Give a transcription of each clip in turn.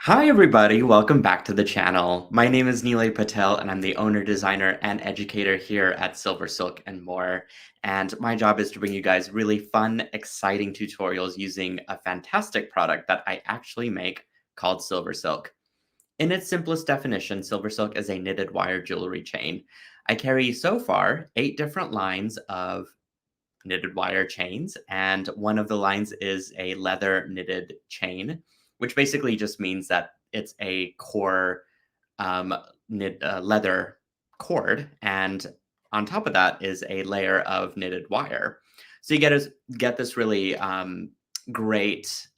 Hi everybody, welcome back to the channel. My name is Nilay Patel and I'm the owner, designer, and educator here at SilverSilk and more. And my job is to bring you guys really fun, exciting tutorials using a fantastic product that I actually make called SilverSilk. In its simplest definition, SilverSilk is a knitted wire jewelry chain. I carry so far 8 different lines of knitted wire chains, and one of the lines is a leather knitted chain, which basically just means that it's a core um, leather cord, and on top of that is a layer of knitted wire. So you get this really great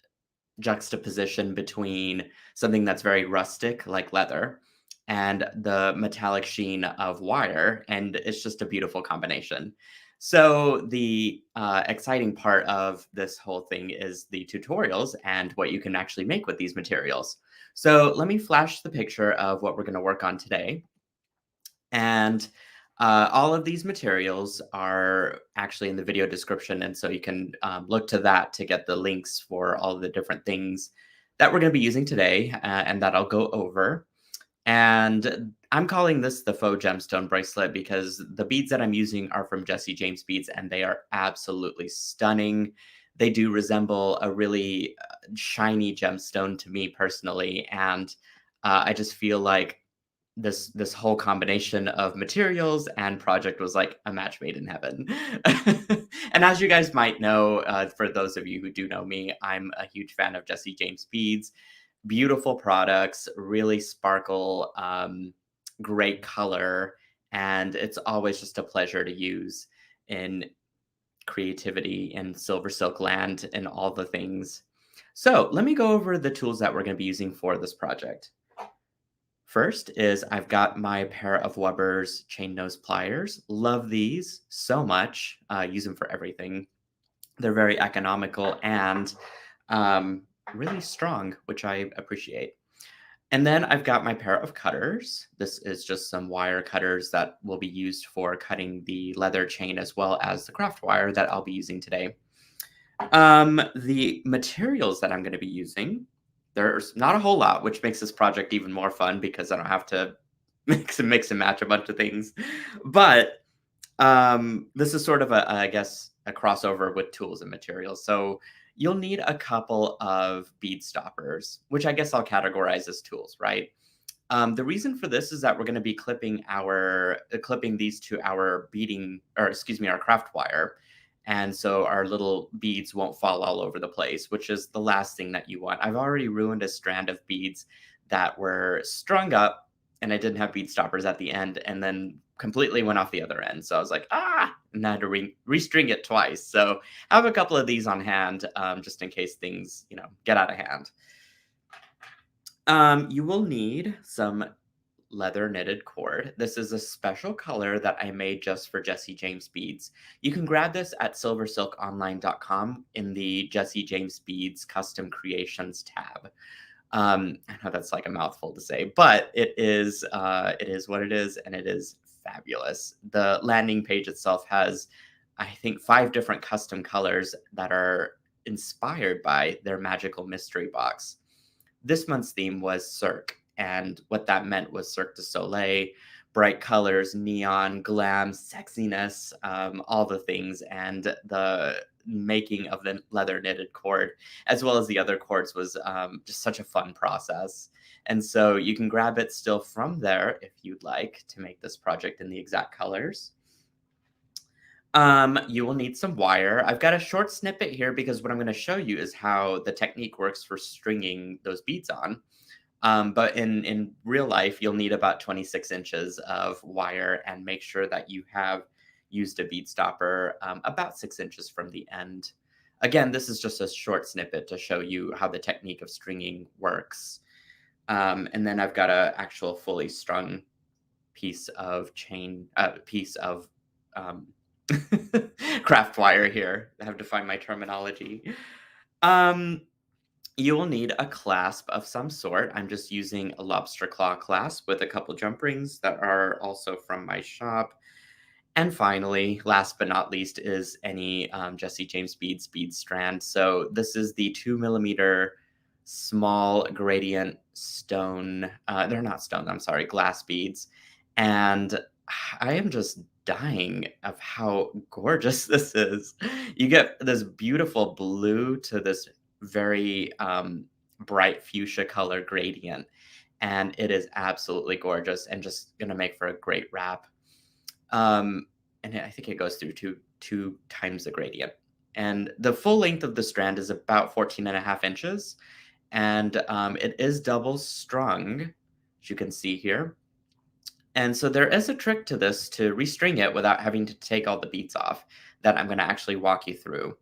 juxtaposition between something that's very rustic, like leather, and the metallic sheen of wire, and it's just a beautiful combination. So the exciting part of this whole thing is the tutorials and what you can actually make with these materials. So let me flash the picture of what we're going to work on today. And all of these materials are actually in the video description, and so you can look to that to get the links for all of the different things that we're going to be using today and that I'll go over. And I'm calling this the Faux Gemstone Bracelet because the beads that I'm using are from Jesse James Beads, and they are absolutely stunning. They do resemble a really shiny gemstone to me personally, and I just feel like this whole combination of materials and project was like a match made in heaven. And as you guys might know, for those of you who do know me, I'm a huge fan of Jesse James Beads. Beautiful products, really sparkle, great color, and it's always just a pleasure to use in creativity and silver silk land and all the things. So let me go over the tools that we're going to be using for this project. First is I've got my pair of Weber's chain nose pliers. Love these so much. Use them for everything. They're very economical and really strong, which I appreciate. And then I've got my pair of cutters. This is just some wire cutters that will be used for cutting the leather chain as well as the craft wire that I'll be using today. The materials that I'm going to be using, there's not a whole lot, which makes this project even more fun because I don't have to mix and match a bunch of things. But this is sort of I guess, a crossover with tools and materials. So you'll need a couple of bead stoppers, which I guess I'll categorize as tools, right? The reason for this is that we're going to be clipping these to our beading, or excuse me, our craft wire. And so our little beads won't fall all over the place, which is the last thing that you want. I've already ruined a strand of beads that were strung up and I didn't have bead stoppers at the end and then completely went off the other end. So I was like, and I had to restring it twice. So I have a couple of these on hand just in case things, get out of hand. You will need some leather knitted cord. This is a special color that I made just for Jesse James Beads. You can grab this at silversilkonline.com in the Jesse James Beads Custom Creations tab. I know that's like a mouthful to say, but it is what it is, and it is fabulous. The landing page itself has, I think, 5 different custom colors that are inspired by their magical mystery box. This month's theme was Cirque, and what that meant was Cirque du Soleil, bright colors, neon, glam, sexiness, all the things, and the making of the leather knitted cord, as well as the other cords, was just such a fun process. And so you can grab it still from there if you'd like to make this project in the exact colors. You will need some wire. I've got a short snippet here because what I'm going to show you is how the technique works for stringing those beads on. But in real life, you'll need about 26 inches of wire, and make sure that you have used a bead stopper about 6 inches from the end. Again, this is just a short snippet to show you how the technique of stringing works. And then I've got a actual fully strung piece of um, craft wire here. I have to find my terminology. Um, you will need a clasp of some sort. I'm just using a lobster claw clasp with a couple jump rings that are also from my shop. And finally, last but not least, is any Jesse James Beads bead strand. So this is the 2mm small gradient stone, they're not stone, I'm sorry, glass beads. And I am just dying of how gorgeous this is. You get this beautiful blue to this very bright fuchsia color gradient, and it is absolutely gorgeous and just gonna make for a great wrap. Um, and I think it goes through two times the gradient. And the full length of the strand is about 14.5 inches, and it is double strung, as you can see here. And so there is a trick to this to restring it without having to take all the beads off that I'm going to actually walk you through.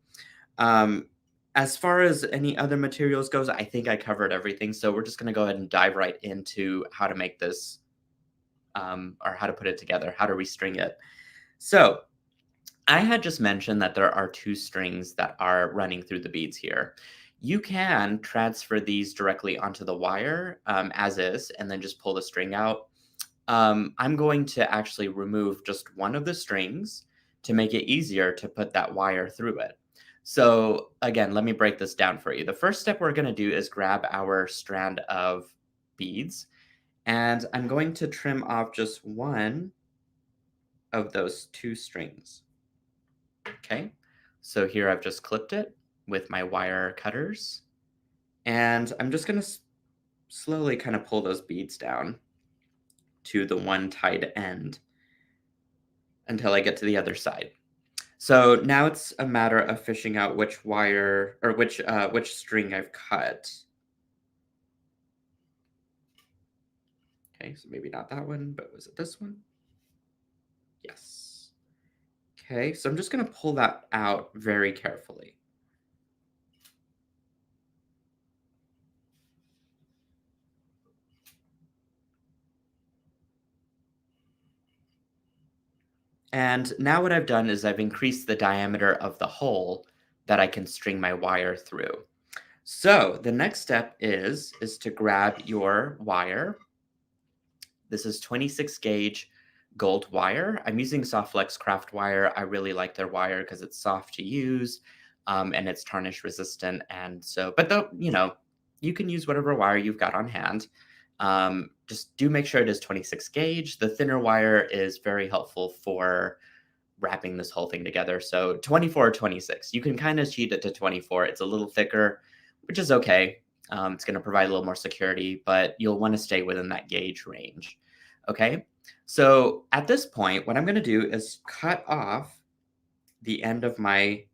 Um, as far as any other materials goes, I think I covered everything. So we're just going to go ahead and dive right into how to make this, or how to put it together, how to restring it. So I had just mentioned that there are two strings that are running through the beads here. You can transfer these directly onto the wire as is, and then just pull the string out. I'm going to actually remove just one of the strings to make it easier to put that wire through it. So again, let me break this down for you. The first step we're going to do is grab our strand of beads, and I'm going to trim off just one of those two strings. Okay, so here I've just clipped it with my wire cutters, and I'm just going to slowly kind of pull those beads down to the one tied end until I get to the other side. So now it's a matter of fishing out which wire or which string I've cut. Okay, so maybe not that one, but was it this one? Yes. Okay, so I'm just going to pull that out very carefully. And now what I've done is I've increased the diameter of the hole that I can string my wire through. So the next step is to grab your wire. This is 26 gauge gold wire. I'm using Softflex craft wire. I really like their wire because it's soft to use, and it's tarnish resistant. And so, but though, you can use whatever wire you've got on hand. Just do make sure it is 26 gauge. The thinner wire is very helpful for wrapping this whole thing together. So 24 or 26. You can kind of cheat it to 24. It's a little thicker, which is okay. It's going to provide a little more security, but you'll want to stay within that gauge range. Okay. So at this point, what I'm going to do is cut off the end of my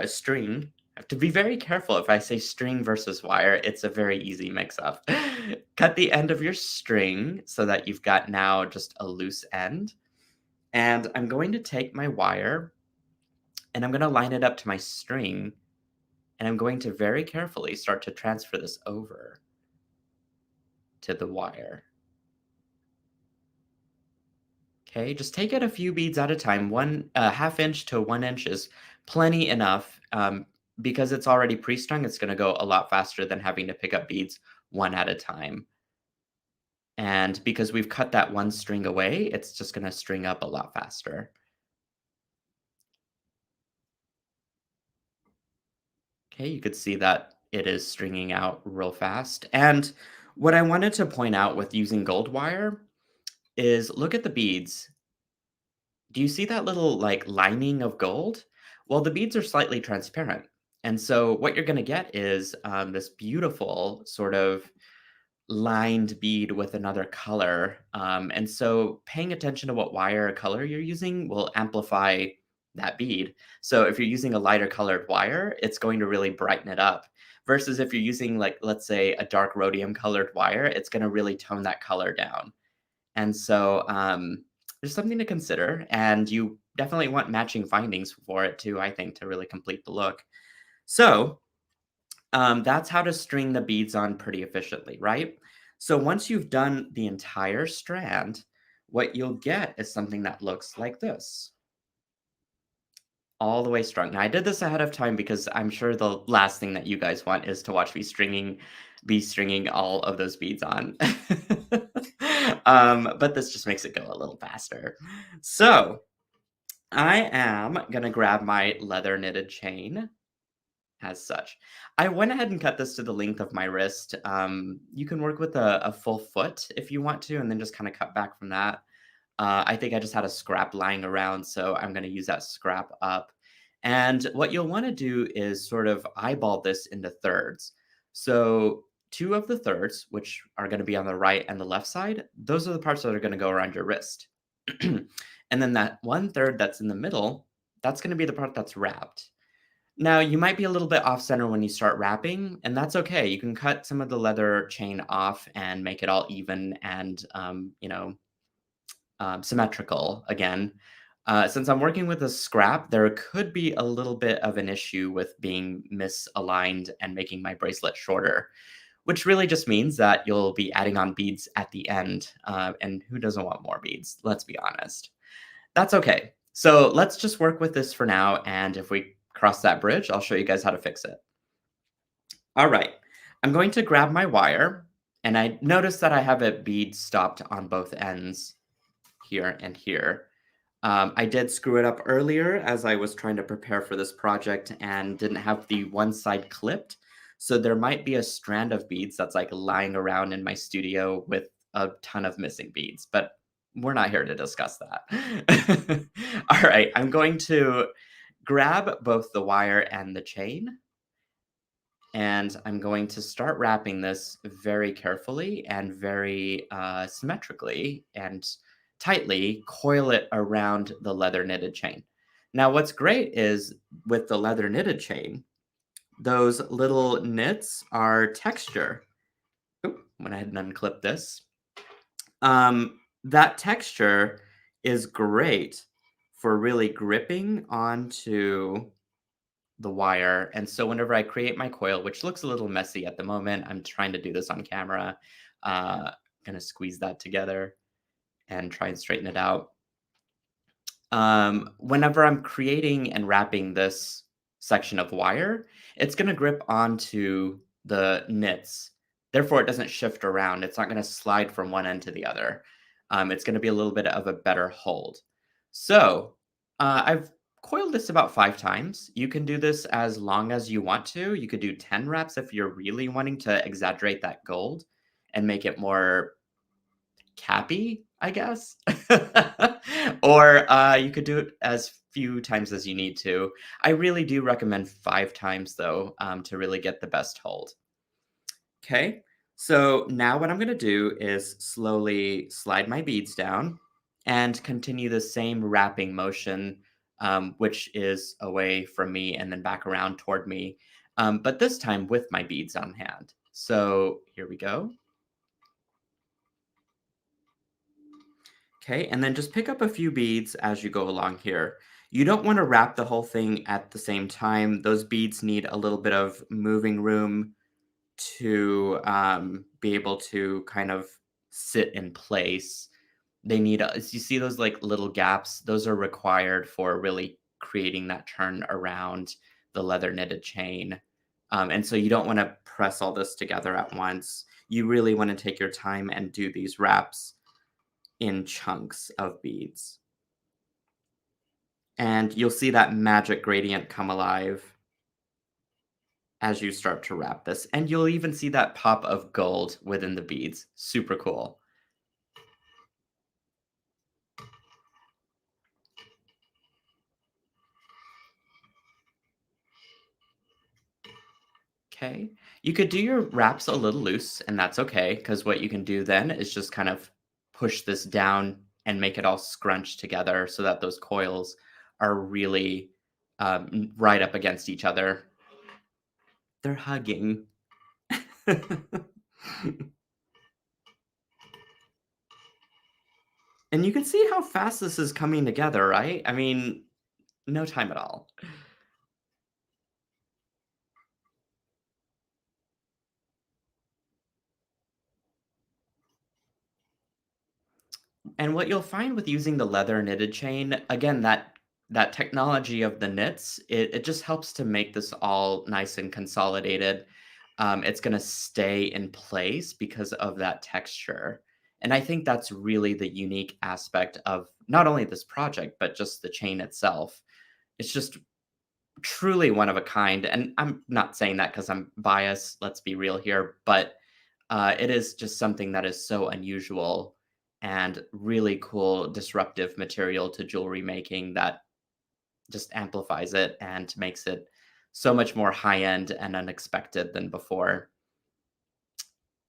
string. I have to be very careful if I say string versus wire. It's a very easy mix up. Cut the end of your string so that you've got now just a loose end. And I'm going to take my wire and I'm going to line it up to my string. And I'm going to very carefully start to transfer this over to the wire. Okay, just take it a few beads at a time. One half inch to 1 inch is plenty enough. Because it's already pre-strung, it's going to go a lot faster than having to pick up beads one at a time. And because we've cut that one string away, it's just going to string up a lot faster. Okay, you could see that it is stringing out real fast. And what I wanted to point out with using gold wire is look at the beads. Do you see that little like lining of gold? Well, the beads are slightly transparent. And so what you're going to get is this beautiful sort of lined bead with another color. And so paying attention to what wire or color you're using will amplify that bead. So if you're using a lighter colored wire, it's going to really brighten it up. Versus if you're using like, let's say a dark rhodium colored wire, it's going to really tone that color down. And so there's something to consider. And you definitely want matching findings for it too, I think, to really complete the look. So that's how to string the beads on pretty efficiently, right? So once you've done the entire strand, what you'll get is something that looks like this, all the way strung. Now I did this ahead of time because I'm sure the last thing that you guys want is to watch me be stringing all of those beads on. But this just makes it go a little faster. So I am gonna grab my leather knitted chain. as such. I went ahead and cut this to the length of my wrist. You can work with a full foot if you want to, and then just kind of cut back from that. I think I just had a scrap lying around, so I'm going to use that scrap up. And what you'll want to do is sort of eyeball this into thirds. So, two of the thirds, which are going to be on the right and the left side, those are the parts that are going to go around your wrist. And then that one third that's in the middle, that's going to be the part that's wrapped. Now, you might be a little bit off center when you start wrapping, and that's okay. You can cut some of the leather chain off and make it all even and, symmetrical again. Since I'm working with a scrap, there could be a little bit of an issue with being misaligned and making my bracelet shorter, which really just means that you'll be adding on beads at the end. And who doesn't want more beads? Let's be honest. That's okay. So let's just work with this for now. And if we cross that bridge, I'll show you guys how to fix it. All right. I'm going to grab my wire, and I notice that I have a bead stopped on both ends here and here. I did screw it up earlier as I was trying to prepare for this project and didn't have the one side clipped. So there might be a strand of beads that's like lying around in my studio with a ton of missing beads, but we're not here to discuss that. All right, I'm going to grab both the wire and the chain, and I'm going to start wrapping this very carefully and very symmetrically and tightly, coil it around the leather knitted chain. Now, what's great is with the leather knitted chain, those little knits are texture. Oop, went ahead and unclip this. That texture is great for really gripping onto the wire. And so whenever I create my coil, which looks a little messy at the moment, I'm trying to do this on camera. Gonna squeeze that together and try and straighten it out. Whenever I'm creating and wrapping this section of wire, it's gonna grip onto the knits. Therefore, it doesn't shift around. It's not gonna slide from one end to the other. It's gonna be a little bit of a better hold. So I've coiled this about 5 times. You can do this as long as you want to. You could do 10 reps if you're really wanting to exaggerate that gold and make it more cappy, I guess. Or you could do it as few times as you need to. I really do recommend 5 times though, to really get the best hold. Okay, so now what I'm going to do is slowly slide my beads down and continue the same wrapping motion, which is away from me and then back around toward me, but this time with my beads on hand. So here we go. Okay, and then just pick up a few beads as you go along here. You don't want to wrap the whole thing at the same time. Those beads need a little bit of moving room to be able to kind of sit in place. They need, you see those like little gaps? Those are required for really creating that turn around the leather knitted chain. And so you don't want to press all this together at once. You really want to take your time and do these wraps in chunks of beads. And you'll see that magic gradient come alive as you start to wrap this. And you'll even see that pop of gold within the beads. Super cool. Okay. You could do your wraps a little loose, and that's okay, because what you can do then is just kind of push this down and make it all scrunch together so that those coils are really right up against each other. They're hugging. And you can see how fast this is coming together, right? I mean, no time at all. And what you'll find with using the leather knitted chain, again, that technology of the knits, it just helps to make this all nice and consolidated. It's gonna stay in place because of that texture. And I think that's really the unique aspect of not only this project, but just the chain itself. It's just Truly one of a kind, and I'm not saying that because 'cause I'm biased, let's be real here, but, it is just something that is so unusual and really cool disruptive material to jewelry making that just amplifies it and makes it so much more high-end and unexpected than before.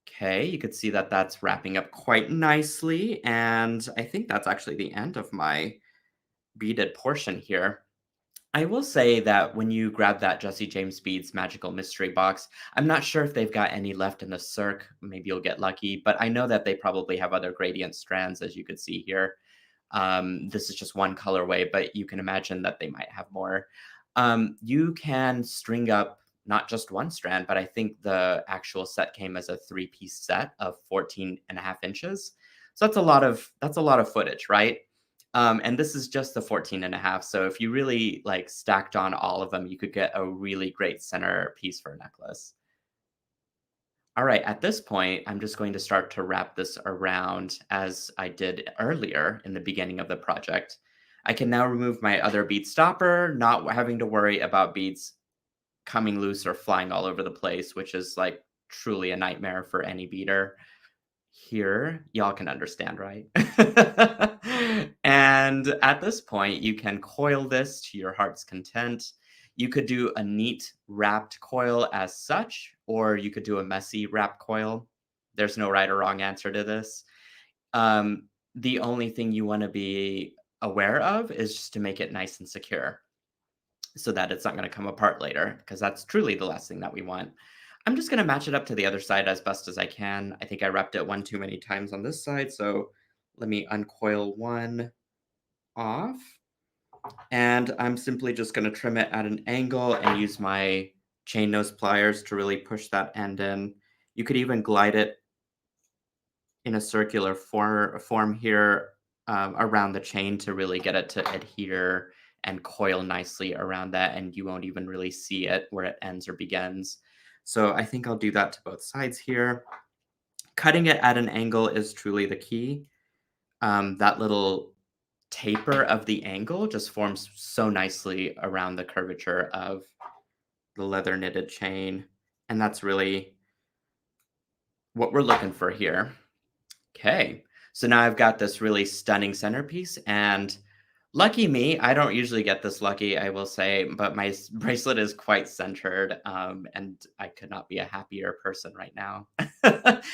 Okay, you could see that that's wrapping up quite nicely, and I think that's actually the end of my beaded portion here. I will say that when you grab that Jesse James Beads Magical Mystery Box, I'm not sure if they've got any left in the Cirque. Maybe you'll get lucky, but I know that they probably have other gradient strands, as you could see here. This is just one colorway, but you can imagine that they might have more. You can string up not just one strand, but I think the actual set came as a three-piece set of 14.5 inches. So that's a lot of footage, right? And this is just the 14.5. So if you really like stacked on all of them, you could get a really great center piece for a necklace. All right, at this point, I'm just going to start to wrap this around as I did earlier in the beginning of the project. I can now remove my other bead stopper, not having to worry about beads coming loose or flying all over the place, which is like truly a nightmare for any beater. Here, y'all can understand, right? And at this point, you can coil this to your heart's content. You could do a neat wrapped coil as such, or you could do a messy wrap coil. There's no right or wrong answer to this. The only thing you want to be aware of is just to make it nice and secure so that it's not going to come apart later, because that's truly the last thing that we want. I'm just going to match it up to the other side as best as I can. I think I wrapped it one too many times on this side, so let me uncoil one off. And I'm simply just going to trim it at an angle and use my chain nose pliers to really push that end in. You could even glide it in a circular form here around the chain to really get it to adhere and coil nicely around that, and you won't even really see it where it ends or begins. So I think I'll do that to both sides here. Cutting it at an angle is truly the key. That little taper of the angle just forms so nicely around the curvature of the leather knitted chain, and that's really what we're looking for here. Okay, so now I've got this really stunning centerpiece, and lucky me, I don't usually get this lucky, I will say, but my bracelet is quite centered, and I could not be a happier person right now.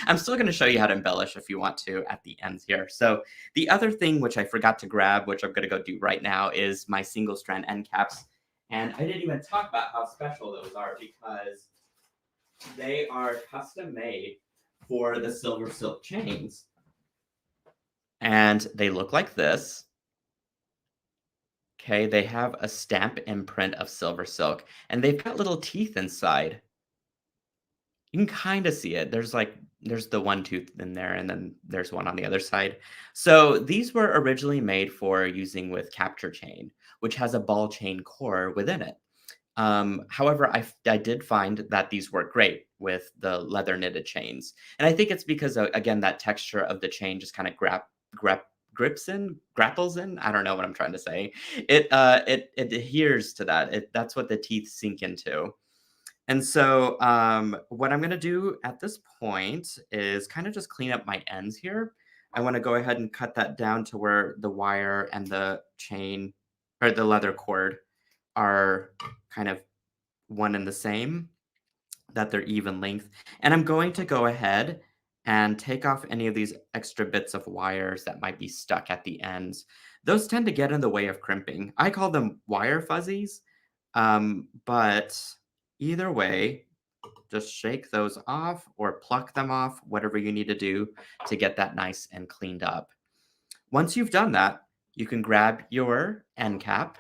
I'm still going to show you how to embellish if you want to at the ends here. So the other thing which I forgot to grab, which I'm going to go do right now, is my single strand end caps. And I didn't even talk about how special those are because they are custom made for the silver silk chains. And they look like this. Okay, they have a stamp imprint of silver silk, and they've got little teeth inside. You can kinda see it. There's the one tooth in there, and then there's one on the other side. So, these were originally made for using with capture chain, which has a ball chain core within it. However, I did find that these work great with the leather knitted chains, and I think it's because, again, that texture of the chain just kinda grips in, grapples in. I don't know what I'm trying to say. It adheres to that. That's what the teeth sink into. And so, what I'm gonna do at this point is kind of just clean up my ends here. I want to go ahead and cut that down to where the wire and the chain or the leather cord are kind of one and the same, that they're even length. And I'm going to go ahead and take off any of these extra bits of wires that might be stuck at the ends. Those tend to get in the way of crimping. I call them wire fuzzies, but either way, just shake those off or pluck them off, whatever you need to do to get that nice and cleaned up. Once you've done that, you can grab your end cap,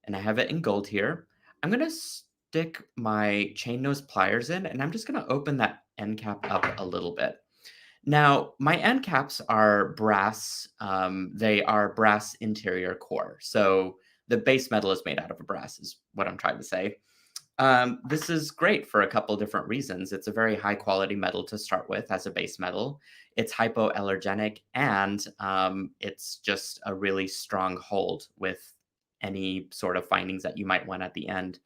and I have it in gold here. I'm going to stick my chain nose pliers in, and I'm just going to open that end cap up a little bit. Now, my end caps are brass. They are brass interior core. So the base metal is made out of a brass, is what I'm trying to say. This is great for a couple different reasons. It's a very high quality metal to start with as a base metal. It's hypoallergenic, and it's just a really strong hold with any sort of findings that you might want at the end.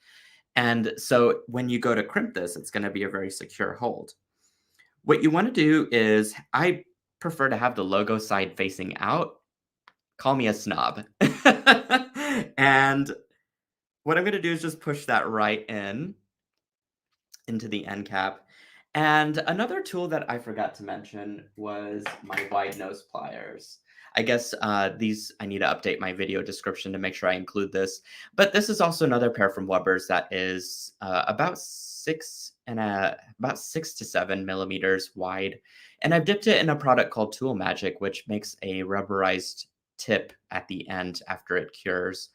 And so when you go to crimp this, it's going to be a very secure hold. What you want to do is, I prefer to have the logo side facing out. Call me a snob. And what I'm going to do is just push that right in into the end cap. And another tool that I forgot to mention was my wide nose pliers. I guess these, I need to update my video description to make sure I include this. But this is also another pair from Weber's that is about 6 to 7 millimeters wide. And I've dipped it in a product called Tool Magic, which makes a rubberized tip at the end after it cures.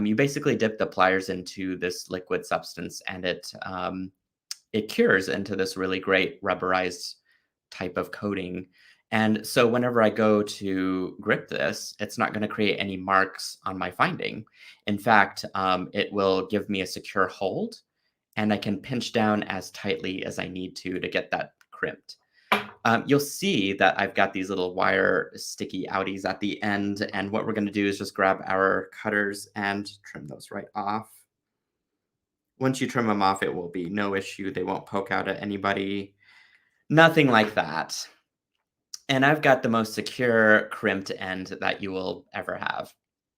You basically dip the pliers into this liquid substance, and it cures into this really great rubberized type of coating. And so whenever I go to grip this, it's not going to create any marks on my finding. In fact, it will give me a secure hold, and I can pinch down as tightly as I need to get that crimped. You'll see that I've got these little wire sticky outies at the end, and what we're going to do is just grab our cutters and trim those right off. Once you trim them off, it will be no issue. They won't poke out at anybody. Nothing like that. And I've got the most secure crimped end that you will ever have.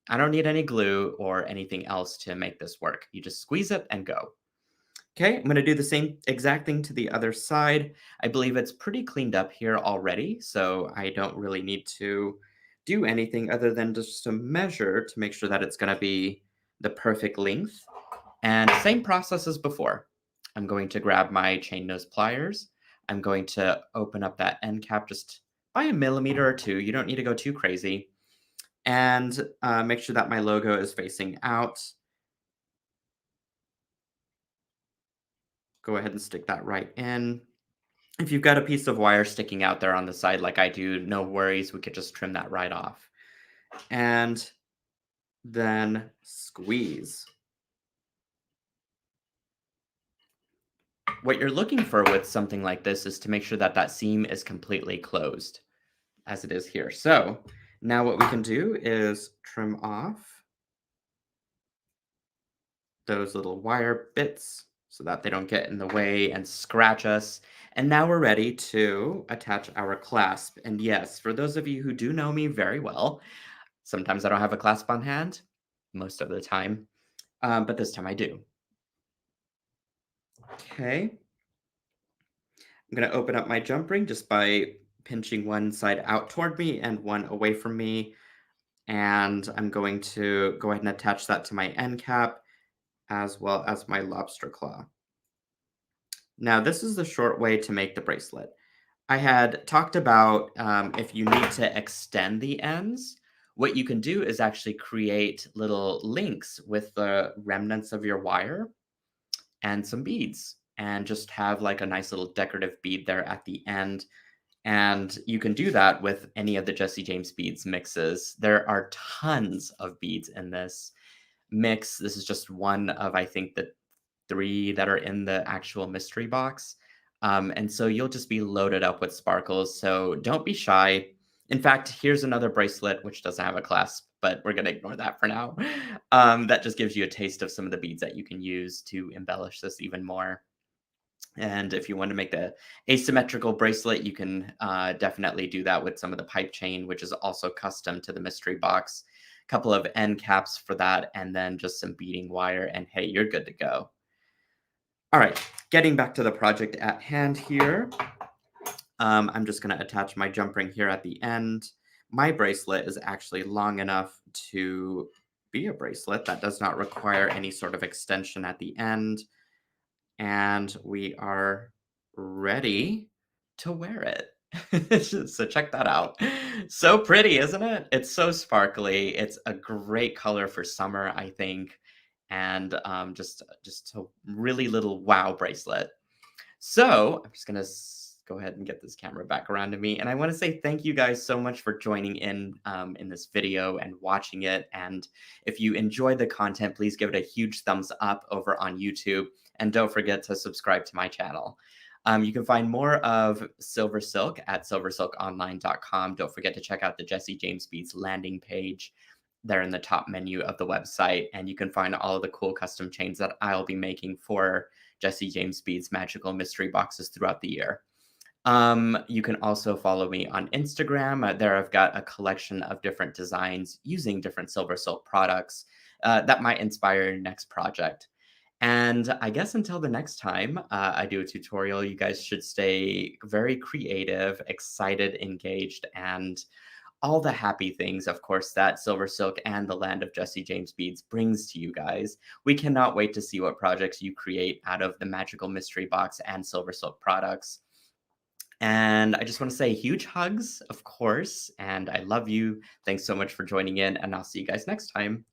I don't need any glue or anything else to make this work. You just squeeze it and go. Okay, I'm going to do the same exact thing to the other side. I believe it's pretty cleaned up here already, so I don't really need to do anything other than just to measure to make sure that it's going to be the perfect length. And same process as before. I'm going to grab my chain nose pliers. I'm going to open up that end cap just by a millimeter or two. You don't need to go too crazy. And make sure that my logo is facing out. Go ahead and stick that right in. If you've got a piece of wire sticking out there on the side like I do, no worries. We could just trim that right off. And then squeeze. What you're looking for with something like this is to make sure that that seam is completely closed, as it is here. So now what we can do is trim off those little wire bits so that they don't get in the way and scratch us. And now we're ready to attach our clasp. And yes, for those of you who do know me very well, sometimes I don't have a clasp on hand, most of the time, but this time I do. Okay. I'm going to open up my jump ring just by pinching one side out toward me and one away from me. And I'm going to go ahead and attach that to my end cap as well as my lobster claw. Now, this is the short way to make the bracelet. I had talked about if you need to extend the ends, what you can do is actually create little links with the remnants of your wire and some beads, and just have like a nice little decorative bead there at the end. And you can do that with any of the Jesse James beads mixes. There are tons of beads in this mix. This is just one of, I think, the 3 that are in the actual mystery box. And so you'll just be loaded up with sparkles. So don't be shy. In fact, here's another bracelet which doesn't have a clasp, but we're going to ignore that for now. That just gives you a taste of some of the beads that you can use to embellish this even more. And if you want to make the asymmetrical bracelet, you can definitely do that with some of the pipe chain, which is also custom to the mystery box. A couple of end caps for that, and then just some beading wire, and hey, you're good to go. All right, getting back to the project at hand here. I'm just going to attach my jump ring here at the end. My bracelet is actually long enough to be a bracelet that does not require any sort of extension at the end. And we are ready to wear it. So check that out. So pretty, isn't it? It's so sparkly. It's a great color for summer, I think. And just a really little wow bracelet. So I'm just gonna go ahead and get this camera back around to me. And I want to say thank you guys so much for joining in this video and watching it. And if you enjoyed the content, please give it a huge thumbs up over on YouTube. And don't forget to subscribe to my channel. You can find more of SilverSilk at silversilkonline.com. Don't forget to check out the Jesse James Beats landing page. there in the top menu of the website, and you can find all of the cool custom chains that I'll be making for Jesse James Speed's magical mystery boxes throughout the year. You can also follow me on Instagram. There, I've got a collection of different designs using different Silver Silk products that might inspire your next project. And I guess until the next time I do a tutorial, you guys should stay very creative, excited, engaged, and all the happy things, of course, that Silver Silk and the land of Jesse James Beads brings to you guys. We cannot wait to see what projects you create out of the magical mystery box and Silver Silk products. And I just want to say huge hugs, of course, and I love you. Thanks so much for joining in, and I'll see you guys next time.